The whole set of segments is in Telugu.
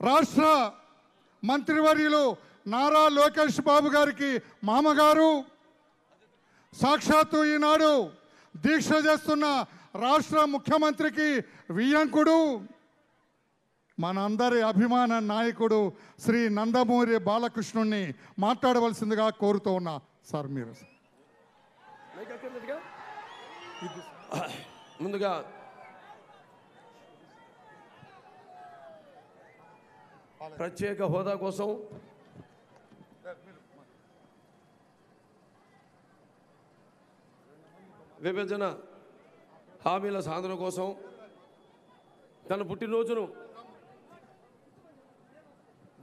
రాష్ట్ర మంత్రివర్యులు నారా లోకేష్ బాబు గారికి మామగారు, సాక్షాత్తు ఈనాడు దీక్ష చేస్తున్న రాష్ట్ర ముఖ్యమంత్రికి వియ్యంకుడు, మనందరి అభిమాన నాయకుడు శ్రీ నందమూరి బాలకృష్ణుణ్ణి మాట్లాడవలసిందిగా కోరుతూ ఉన్నా. సార్ మీరు ముందుగా ప్రత్యేక హోదా కోసం విభజన హామీల సాధన కోసం తన పుట్టినరోజును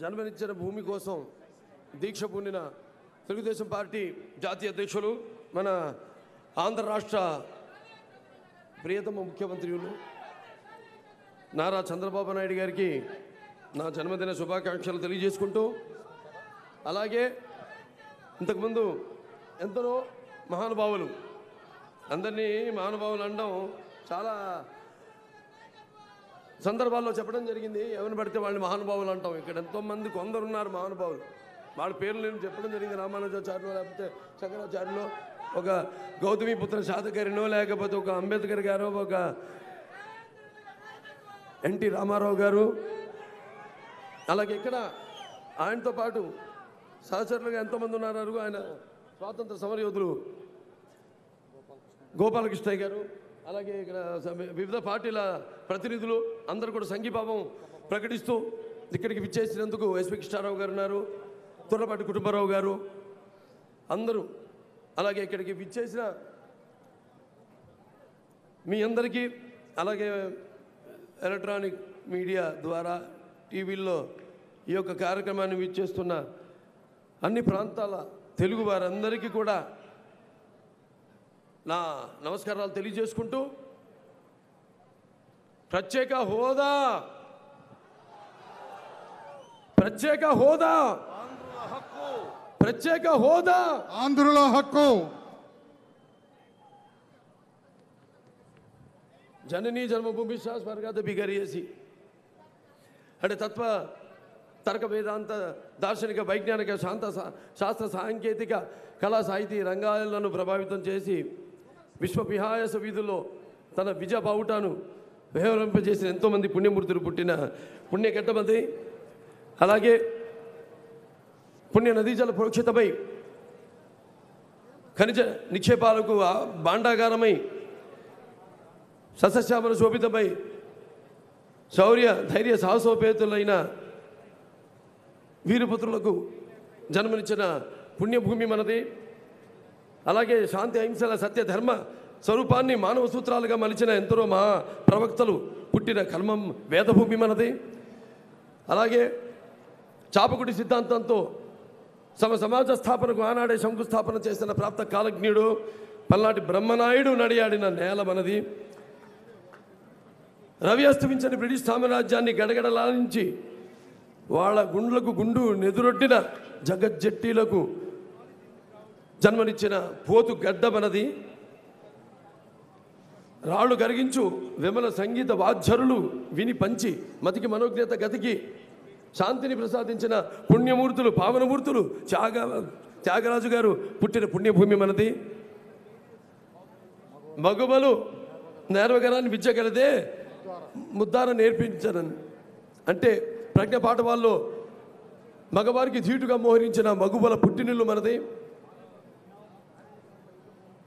జన్మనిచ్చిన భూమి కోసం దీక్ష పూనిన తెలుగుదేశం పార్టీ జాతీయ అధ్యక్షులు మన ఆంధ్ర రాష్ట్ర ప్రియతమ ముఖ్యమంత్రులు నారా చంద్రబాబు నాయుడు గారికి నా జన్మదిన శుభాకాంక్షలు తెలియజేసుకుంటూ, అలాగే ఇంతకుముందు ఎందరో మహానుభావులు, అందరినీ మహానుభావులు అనడం చాలా సందర్భాల్లో చెప్పడం జరిగింది. ఎవరిని పడితే వాళ్ళని మహానుభావులు అంటాం. ఇక్కడ ఎంతోమంది కొందరు ఉన్నారు మహానుభావులు, వాళ్ళ పేర్లు నేను చెప్పడం జరిగింది. రామానుజాచార్యులు, లేకపోతే శంకరాచార్యులు, ఒక గౌతమిపుత్ర శాతకర్ణో, లేకపోతే ఒక అంబేద్కర్ గారు, ఒక ఎన్టీ రామారావు గారు, అలాగే ఇక్కడ ఆయనతో పాటు సహచరులుగా ఎంతోమంది ఉన్నారు. ఆయన స్వాతంత్ర సమరయోధులు గోపాలకృష్ణయ్య గారు, అలాగే ఇక్కడ వివిధ పార్టీల ప్రతినిధులు అందరూ కూడా సంఘీభావం ప్రకటిస్తూ ఇక్కడికి విచ్చేసినందుకు ఎస్పీ కృష్ణారావు గారు ఉన్నారు, తుర్లపాటి కుటుంబరావు గారు, అందరూ, అలాగే ఇక్కడికి విచ్చేసిన మీ అందరికీ, అలాగే ఎలక్ట్రానిక్ మీడియా ద్వారా టీవీల్లో ఈ యొక్క కార్యక్రమాన్ని విచ్చేస్తున్న అన్ని ప్రాంతాల తెలుగు వారందరికీ కూడా నా నమస్కారాలు తెలియజేసుకుంటూ, ప్రత్యేక హోదా, ప్రత్యేక హోదా, ప్రత్యేక హోదా, ఆంధ్రుల హక్కు, జననీ జన్మభూమి స్వర్గాత బిగరియేసి అంటే తత్వ తర్క వేదాంత దార్శనిక వైజ్ఞానిక శాస్త్ర సాంకేతిక కళా సాహితీ రంగాలను ప్రభావితం చేసి విశ్వవిహాయస వీధుల్లో తన విజయ బావుటాను వ్యవహరింపజేసిన ఎంతోమంది పుణ్యమూర్తులు పుట్టిన పుణ్యగడ్డమది. అలాగే పుణ్య నదీజల ప్రోక్షితమై ఖనిజ నిక్షేపాలకు భాండాగారమై సస్యశ్యామల శోభితమై శౌర్య ధైర్య సాహసోపేతులైన వీరపుత్రులకు జన్మనిచ్చిన పుణ్యభూమి మనది. అలాగే శాంతి అహింసల సత్య ధర్మ స్వరూపాన్ని మానవ సూత్రాలుగా మలిచిన ఎందరో మహా ప్రవక్తలు పుట్టిన కర్మం వేదభూమి మనది. అలాగే చాపకుడి సిద్ధాంతంతో సమాజ స్థాపనకు ఆనాడే శంకుస్థాపన చేసిన ప్రాప్త కాలజ్ఞుడు పల్నాటి బ్రహ్మనాయుడు నడియాడిన నేల మనది. రవి అస్తమించని బ్రిటిష్ సామ్రాజ్యాన్ని గడగడలాలించి వాళ్ళ గుండ్లకు గుండు నెదురొట్టిన జగజ్జట్టీలకు జన్మనిచ్చిన పోతు గడ్డ మనది. రాళ్ళు కరిగించు విమల సంగీత వాద్యరులు విని పంచి మతికి మనోజ్ఞత గతికి శాంతిని ప్రసాదించిన పుణ్యమూర్తులు పావనమూర్తులు త్యాగరాజు గారు పుట్టిన పుణ్యభూమి మనది. మగువలు నేర్వగరాన్ని విద్య కలదే ముద్దార నేర్పించనని అంటే ప్రజ్ఞ పాఠవాల్లో మగవారికి ధీటుగా మోహరించిన మగువల పుట్టినిల్లు మనది.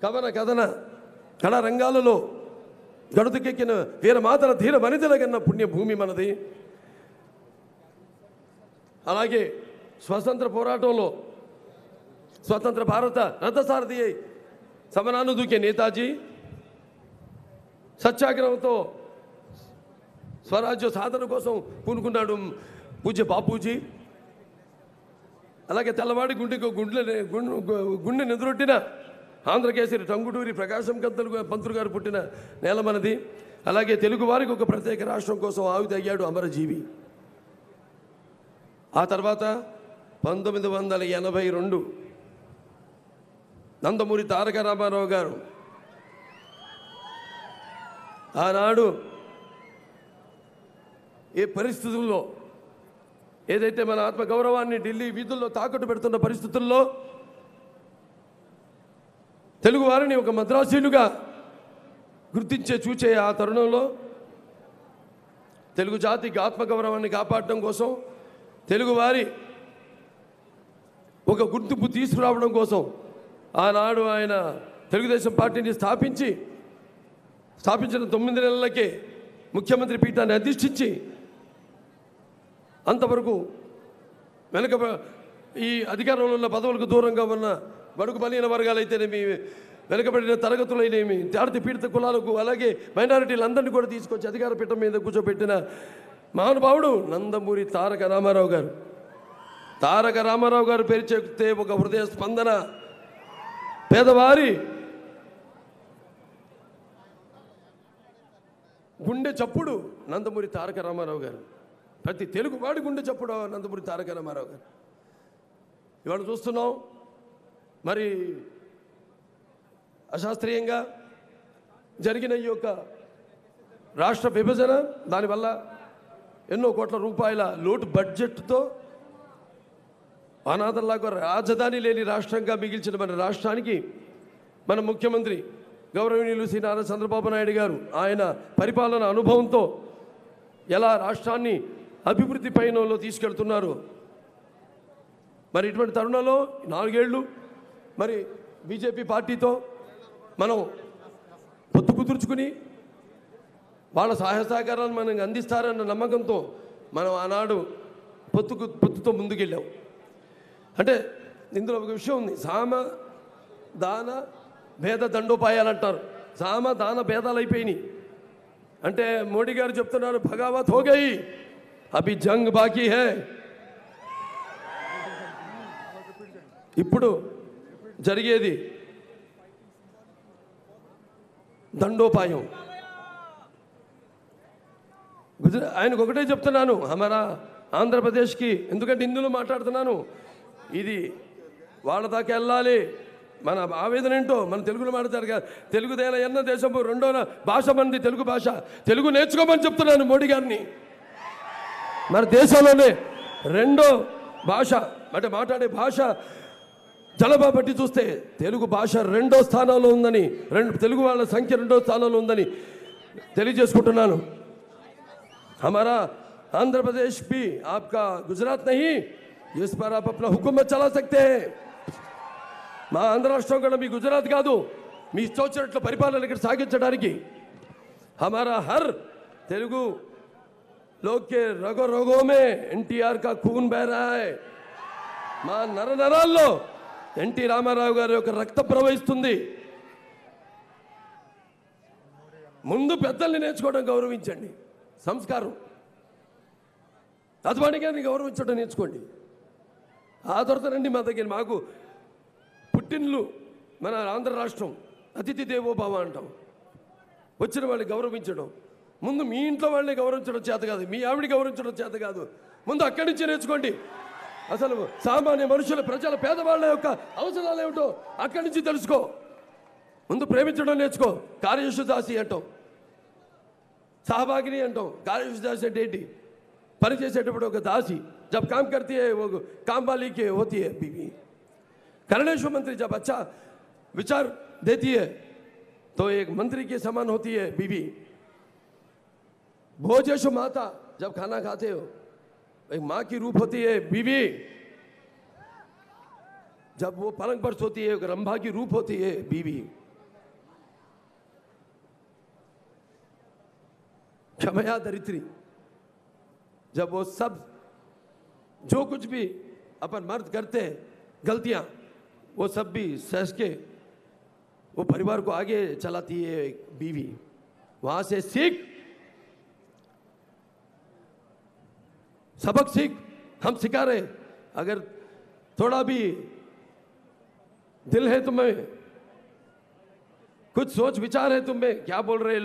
కవన కథన కళా రంగాలలో గడుతుకెక్కిన వీరమాతల ధీర వనితల కన్న పుణ్యభూమి మనది. అలాగే స్వతంత్ర పోరాటంలో స్వతంత్ర భారత రథసారథి అయి సమరాన్ని దూకే నేతాజీ, సత్యాగ్రహంతో స్వరాజ్య సాధన కోసం పూనుకున్నాడు పూజ్య బాపూజీ. అలాగే తెల్లవాడి గుండె నెదురొట్టిన ఆంధ్రకేసరి టంగుటూరి ప్రకాశం పంతులు గారు పుట్టిన నేల మనది. అలాగే తెలుగు వారికి ఒక ప్రత్యేక రాష్ట్రం కోసం ఆవితి అయ్యాడు అమరజీవి. ఆ తర్వాత 1982 నందమూరి తారక రామారావు గారు ఆనాడు ఏ పరిస్థితుల్లో ఏదైతే మన ఆత్మగౌరవాన్ని ఢిల్లీ వీధుల్లో తాకట్టు పెడుతున్న పరిస్థితుల్లో తెలుగు వారిని ఒక మద్రాసీలుగా గుర్తించే చూచే ఆ తరుణంలో తెలుగు జాతికి ఆత్మగౌరవాన్ని కాపాడడం కోసం తెలుగువారి ఒక గుర్తింపు తీసుకురావడం కోసం ఆనాడు ఆయన తెలుగుదేశం పార్టీని స్థాపించిన 9 నెలలకే ముఖ్యమంత్రి పీఠాన్ని అధిష్ఠించి అంతవరకు ఈ అధికారంలో ఉన్న పదవులకు దూరంగా ఉన్న బడుగు బలహీన వర్గాలైతేనేమి, వెనుకబడిన తరగతులైనవి, జాతి పీడిత కులాలకు, అలాగే మైనారిటీలందరినీ కూడా తీసుకొచ్చి అధికార పీఠం మీద కూర్చోబెట్టిన మహానుభావుడు నందమూరి తారక రామారావు గారు. తారక రామారావు గారు పేరు చెప్తే ఒక హృదయ స్పందన, పేదవారి గుండె చప్పుడు నందమూరి తారక రామారావు గారు. ప్రతి తెలుగువాడి గుండె చప్పుడు నందమూరి తారక రామారావు గారు. ఇవాళ చూస్తున్నాం మరి అశాస్త్రీయంగా జరిగిన ఈ యొక్క రాష్ట్ర విభజన, దానివల్ల ఎన్నో కోట్ల రూపాయల లోటు బడ్జెట్తో అనాథల్లాగా రాజధాని లేని రాష్ట్రంగా మిగిల్చిన మన రాష్ట్రానికి మన ముఖ్యమంత్రి గౌరవనీయులు శ్రీ నారా చంద్రబాబు నాయుడు గారు ఆయన పరిపాలన అనుభవంతో ఎలా రాష్ట్రాన్ని అభివృద్ధి పయనంలో తీసుకెళ్తున్నారు. మరి ఇటువంటి తరుణంలో 4 ఏళ్ళు మరి బీజేపీ పార్టీతో మనం పొత్తు కుదుర్చుకుని వాళ్ళ సహాయ సహకారాలు మనకు అందిస్తారన్న నమ్మకంతో మనం ఆనాడు పొత్తుతో ముందుకెళ్ళాం. అంటే ఇందులో ఒక విషయం ఉంది, సామ దాన భేద దండోపాయాలు అంటారు. సామ దాన భేదాలు అయిపోయినాయి. అంటే మోడీ గారు చెప్తున్నారు భగావత్ హో గయి, అభి జంగ్ బాకీ హై. ఇప్పుడు జరిగేది దండోపాయం. ఆయనకు ఒకటే చెప్తున్నాను, హమారా ఆంధ్రప్రదేశ్కి, ఎందుకంటే ఇందులో మాట్లాడుతున్నాను, ఇది వాళ్ళ దాకా వెళ్ళాలి. మన ఆవేదన ఏంటో మన తెలుగులో మాట్లాడతారు కదా, తెలుగుదేన ఎన్న దేశము, రెండో భాష మనది తెలుగు భాష. తెలుగు నేర్చుకోమని చెప్తున్నాను మోడీ గారిని. మన దేశంలోనే రెండో భాష అంటే మాట్లాడే భాష జనాభా బట్టి చూస్తే తెలుగు భాష 2వ స్థానంలో ఉందని, తెలుగు వాళ్ళ సంఖ్య 2వ స్థానంలో ఉందని తెలియజేసుకుంటున్నాను. हमारा आंध्र प्रदेश भी आपका गुजरात नहीं, जिस पर आप अपना हुकूमत चला सकते हैं. మా ఆంధ్ర రాష్ట్రం కూడా మీ గుజరాత్ కాదు, మీ ఇష్టొచ్చినట్లు పరిపాలన ఇక్కడ సాగించడానికి. हमारा हर तेलुगु लोग के रगो रगों में NTR का खून बह रहा है. మా నరాల్లో ఎన్టీ రామారావు గారి యొక్క రక్త ప్రవహిస్తుంది. ముందు పెద్దల్ని నేర్చుకోవడం గౌరవించండి, సంస్కారం. అద్వానీ గారిని గౌరవించడం నేర్చుకోండి. ఆ తర్వాత రండి మా దగ్గర. మాకు పుట్టినలు మన ఆంధ్ర రాష్ట్రం, అతిథి దేవో భవ అంటాం. వచ్చిన వాళ్ళని గౌరవించడం, ముందు మీ ఇంట్లో వాళ్ళని గౌరవించడం చేత కాదు, మీ ఆవిడ గౌరవించడం చేత కాదు, ముందు అక్కడి నుంచి నేర్చుకోండి. అసలు సామాన్య మనుషుల, ప్రజల, పేదవాళ్ళ యొక్క అవసరాలు ఏమిటో అక్కడి నుంచి తెలుసుకో. ముందు ప్రేమించడం నేర్చుకో. కార్యశుదాసి అంటాం, సహభాగిని అంటాం. కార్యశుదాసి అంటే ఏంటి? పని చేసేటప్పుడు ఒక దాసి, जब काम करती है वो काम वाली के होती है बीवी. करुणेश्वर मंत्री जब अच्छा विचार देती है तो एक मंत्री के समान होती है बीवी. भोजेशु माता, जब खाना खाते हो एक माँ की रूप होती है बीवी. जब वो पलंग पर सोती है एक रंभा की रूप होती है बीवी. क्षमया दरिद्री, जब वो सब जो कुछ भी अपन मर्द करते हैं गलतियां, वो सब भी सहज के वो परिवार को आगे चलाती है एक बीवी. वहां से सीख, सबक सीख, हम सिखा रहे. अगर थोड़ा भी दिल है तुम्हें, कुछ सोच विचार है तुम्हें, क्या बोल रहे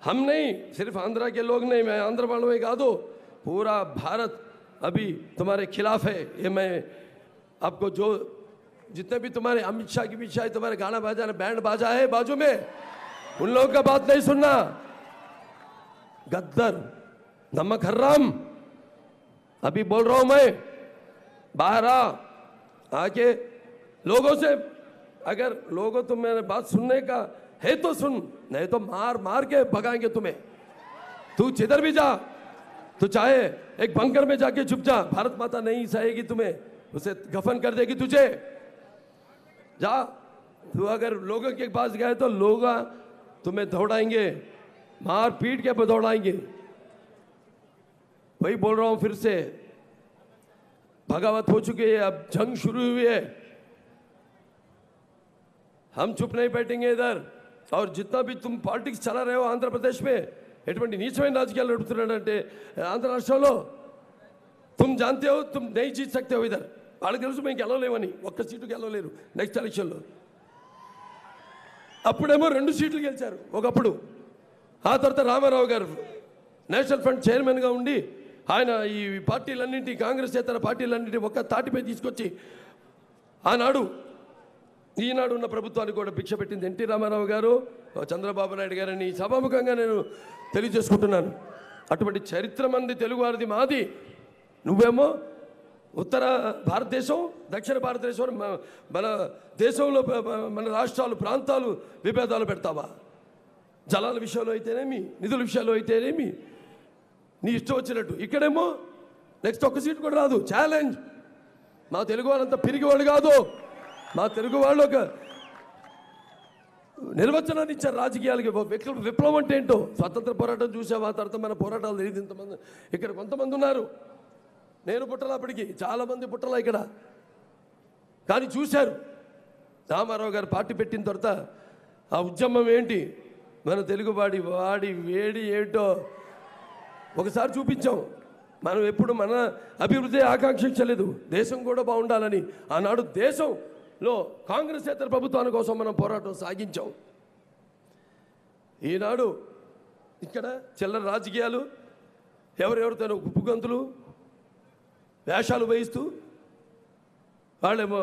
हम नहीं, सिर्फ आंध्रा के लोग नहीं, मैं आंध्र वालों में गा दो, पूरा भारत अभी तुम्हारे खिलाफ है. ये मैं आपको, जो जितने भी तुम्हारे अमित शाह तुम्हारे गाना बाजा, बैंड बाजा है बाजू में, उन लोगों का बात नहीं सुनना. गद्दर, नमक हराम, अभी बोल रहा हूं मैं, बाहर आ, आके लोगों से, अगर लोगों तुम मेरे बात सुनने का है तो सुन, नहीं तो मार मार के भगाएंगे तुम्हें। तू जिधर भी जा, तू चाहे एक बंकर में जाके छुप जा, भारत माता नहीं सहेगी तुम्हें, उसे दफन कर देगी तुझे। जा, तू अगर लोगों के पास गए तो लोग तुम्हें दौड़ाएंगे, मार पीट के दौड़ाएंगे। वही बोल रहा हूं फिर से, बगावत हो चुकी है, अब जंग शुरू हुई है। हम चुप नहीं बैठेंगे इधर। और जितना भी तुम पॉलिटिक्स चला रहे हो आंध्र प्रदेश में, ఎటువంటి నీచమైన రాజకీయాలు నడుపుతున్నాడంటే ఆంధ్ర రాష్ట్రంలో, तुम जानते हो तुम नहीं जीत सकते हो इधर। వాళ్ళకి తెలుసు మేము గెలవలేమని, ఒక్క సీటు గెలవలేరు నెక్స్ట్ ఎలక్షన్లో। అప్పుడేమో 2 సీట్లు గెలిచారు ఒకప్పుడు। ఆ తర్వాత రామారావు గారు నేషనల్ ఫ్రంట్ చైర్మన్గా ఉండి ఆయన ఈ పార్టీలన్నింటి, కాంగ్రెస్ ఇతర పార్టీలన్నింటి ఒక్క తాటిపై తీసుకొచ్చి ఆనాడు ఈనాడు ఉన్న ప్రభుత్వానికి కూడా భిక్ష పెట్టింది ఎన్టీ రామారావు గారు, చంద్రబాబు నాయుడు గారని సభాముఖంగా నేను తెలియజేసుకుంటున్నాను। అటువంటి చరిత్ర మంది తెలుగువారిది మాది। నువ్వేమో ఉత్తర భారతదేశం, దక్షిణ భారతదేశం, మన దేశంలో మన రాష్ట్రాలు, ప్రాంతాలు విభేదాలు పెడతావా? జలాల విషయంలో అయితేనేమి, నిధుల విషయంలో అయితేనేమి నీ ఇష్టం వచ్చినట్టు। ఇక్కడేమో నెక్స్ట్ ఒక్క సీటు కూడా రాదు, ఛాలెంజ్। మా తెలుగు వాళ్ళంతా పిరిగివాళ్ళు కాదు, మా తెలుగు వాళ్ళు ఒక నిర్వచనాన్ని ఇచ్చారు రాజకీయాలకి। విప్లవం అంటే ఏంటో, స్వతంత్ర పోరాటం చూసావా? తర్వాత మన పోరాటాలు తెలియదు ఇంతమంది ఇక్కడ కొంతమంది ఉన్నారు, నేను పుట్టలప్పటికి చాలామంది పుట్టలా ఇక్కడ, కానీ చూశారు। రామారావు గారు పార్టీ పెట్టిన తర్వాత ఆ ఉద్యమం ఏంటి, మన తెలుగువాడి వాడి వేడి ఏంటో ఒకసారి చూపించాం। మనం ఎప్పుడు మన అభివృద్ధి ఆకాంక్షించలేదు, దేశం కూడా బాగుండాలని। ఆనాడు దేశంలో కాంగ్రెస్ ఇతర ప్రభుత్వాల కోసం మనం పోరాటం సాగించాం। ఈనాడు ఇక్కడ చిల్లర రాజకీయాలు, ఎవరెవరితో కుప్పగంతులు వేషాలు వేయిస్తూ వాళ్ళేమో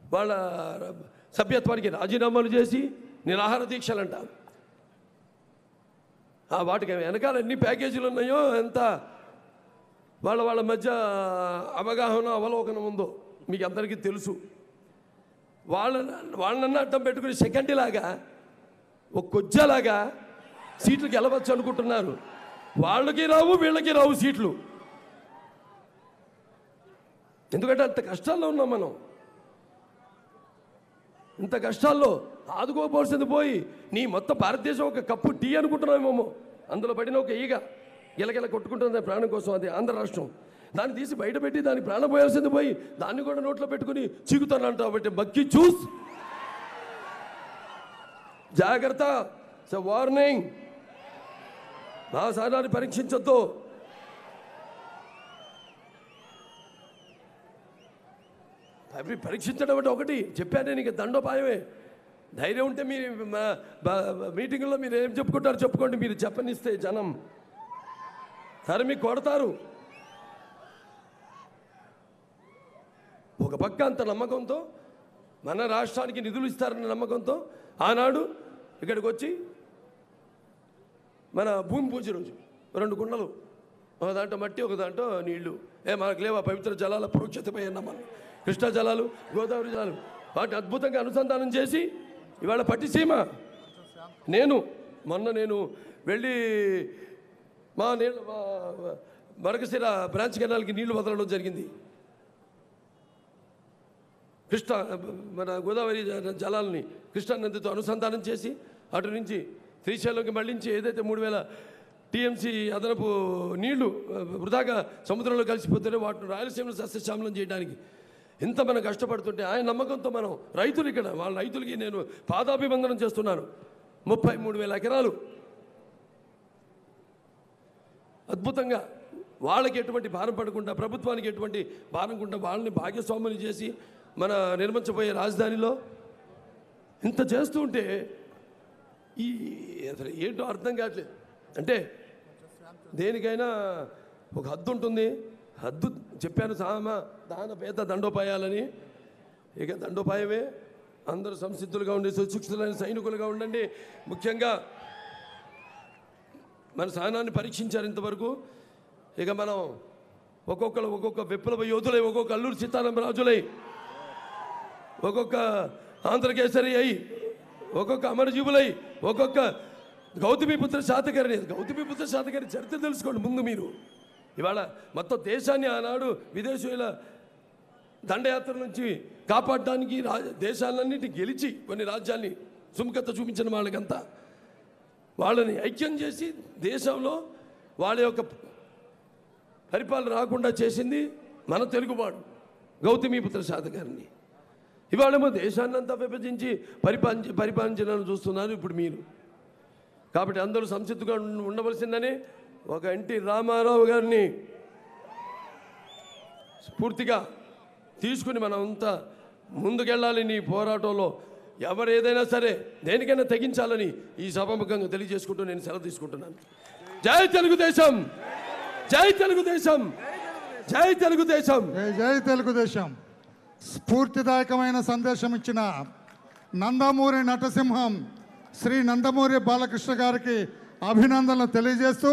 వాళ్ళ సభ్యత్వానికి రాజీనామాలు చేసి నిరాహార దీక్షలు అంటారు। వాటికి వెనకాల ఎన్ని ప్యాకేజీలు ఉన్నాయో, ఎంత వాళ్ళ మధ్య అవగాహన అవలోకనం ఉందో మీకు అందరికీ తెలుసు। వాళ్ళన్న అడ్డం పెట్టుకుని సెకండ్ లాగా, ఒక కొజ్జలాగా సీట్లు గెలవచ్చు అనుకుంటున్నారు। వాళ్ళకి రావు, వీళ్ళకి రావు సీట్లు। ఎందుకంటే అంత కష్టాల్లో ఉన్నాం మనం, ఇంత కష్టాల్లో ఆదుకోపోవాల్సింది పోయి నీ మొత్తం భారతదేశం ఒక కప్పు టీ అనుకుంటున్నామేమో, అందులో పడిన ఒక ఈగ గిలగిల కొట్టుకుంటుంది ప్రాణం కోసం, అది ఆంధ్ర రాష్ట్రం। దాన్ని తీసి బయట పెట్టి దానికి ప్రాణం పోయాల్సింది పోయి దాన్ని కూడా నోట్లో పెట్టుకుని చీకుతానంట। కాబట్టి బక్కి చూస్, జాగ్రత్త, వార్నింగ్, నా సారాన్ని పరీక్షించొద్దు। అవి పరీక్షించడం అంటే ఒకటి చెప్పాను, నీకు దండోపాయమే। ధైర్యం ఉంటే మీరు మీటింగ్లో మీరు ఏం చెప్పుకుంటారు చెప్పుకోండి, మీరు చెప్పనిస్తే జనం తరిమి కొడతారు। ఒక పక్క అంత నమ్మకంతో, మన రాష్ట్రానికి నిధులు ఇస్తారన్న నమ్మకంతో ఆనాడు ఇక్కడికి వచ్చి మన భూమి పూజ రోజు 2 కుండలు, ఒక దాంట్లో మట్టి, ఒక దాంట్లో నీళ్లు, మనకు లేవా పవిత్ర జలాల పురోక్షతపై అన్నాం మనం, కృష్ణా జలాలు, గోదావరి జలాలు, వాటిని అద్భుతంగా అనుసంధానం చేసి ఇవాళ పట్టిసీమ, మొన్న నేను వెళ్ళి మా నీళ్ళు మరకశిర బ్రాంచ్ కెనాల్కి నీళ్లు వదలడం జరిగింది। మన గోదావరి జలాలని కృష్ణా నదితో అనుసంధానం చేసి అటు నుంచి శ్రీశైలంకి మళ్ళించి ఏదైతే 3000 టీఎంసీ అదనపు నీళ్లు వృధాగా సముద్రంలో కలిసిపోతేనే వాటిని రాయలసీమను సస్యశ్యామలం చేయడానికి ఇంత మనం కష్టపడుతుంటే ఆయన నమ్మకంతో మనం రైతులు, ఇక్కడ వాళ్ళ రైతులకి నేను పాదాభివందనం చేస్తున్నాను। 33,000 ఎకరాలు అద్భుతంగా, వాళ్ళకి ఎటువంటి భారం పడకుండా, ప్రభుత్వానికి ఎటువంటి భారంకుండా వాళ్ళని భాగ్యస్వాములు చేసి మన నిర్మించబోయే రాజధానిలో ఇంత చేస్తూ ఉంటే ఈ అసలు ఏంటో అర్థం కావట్లేదు। అంటే దేనికైనా ఒక హద్దు ఉంటుంది, హద్దు చెప్పాను, సామ దాన పేద దండోపాయాలని। ఇక దండోపాయమే, అందరూ సంసిద్ధులుగా ఉండి సుశిక్షితులైన సైనికులుగా ఉండండి। ముఖ్యంగా మన సహనాన్ని పరీక్షించారు ఇంతవరకు, ఇక మనం ఒక్కొక్కరు ఒక్కొక్క విప్లవ యోధులై, ఒక్కొక్క అల్లూరి సీతారామరాజులై, ఒక్కొక్క ఆంధ్రకేసరి అయి, ఒక్కొక్క అమరజీవులై, ఒక్కొక్క గౌతమిపుత్ర శాతకర్ణి చరిత్ర తెలుసుకోండి ముందు మీరు. ఇవాళ మొత్తం దేశాన్ని ఆనాడు విదేశీయుల దండయాత్ర నుంచి కాపాడడానికి దేశాలన్నింటినీ గెలిచి కొన్ని రాజ్యాల్ని సుముఖత చూపించిన వాళ్ళకంతా వాళ్ళని ఐక్యం చేసి దేశంలో వాళ్ళ యొక్క పరిపాలన రాకుండా చేసింది మన తెలుగువాడు గౌతమిపుత్ర శాతకర్ణి. ఇవాళేమో దేశాన్నంతా విభజించి పరిపాలించాలని చూస్తున్నారు ఇప్పుడు మీరు. కాబట్టి అందరూ సంసిద్ధంగా ఉండవలసిందని ఒక ఎన్టీ రామారావు గారిని స్ఫూర్తిగా తీసుకుని మనం అంతా ముందుకెళ్ళాలి. నీ పోరాటంలో ఎవరు ఏదైనా సరే దేనికైనా తెగించాలని ఈ సభాముఖంగా తెలియజేసుకుంటూ నేను సెలవు తీసుకుంటున్నాను. జై తెలుగుదేశం, జై తెలుగుదేశం, జై తెలుగుదేశం, జై తెలుగుదేశం. స్ఫూర్తిదాయకమైన సందేశం ఇచ్చిన నందమూరి నటసింహం శ్రీ నందమూరి బాలకృష్ణ గారికి అభినందనలు తెలియజేస్తూ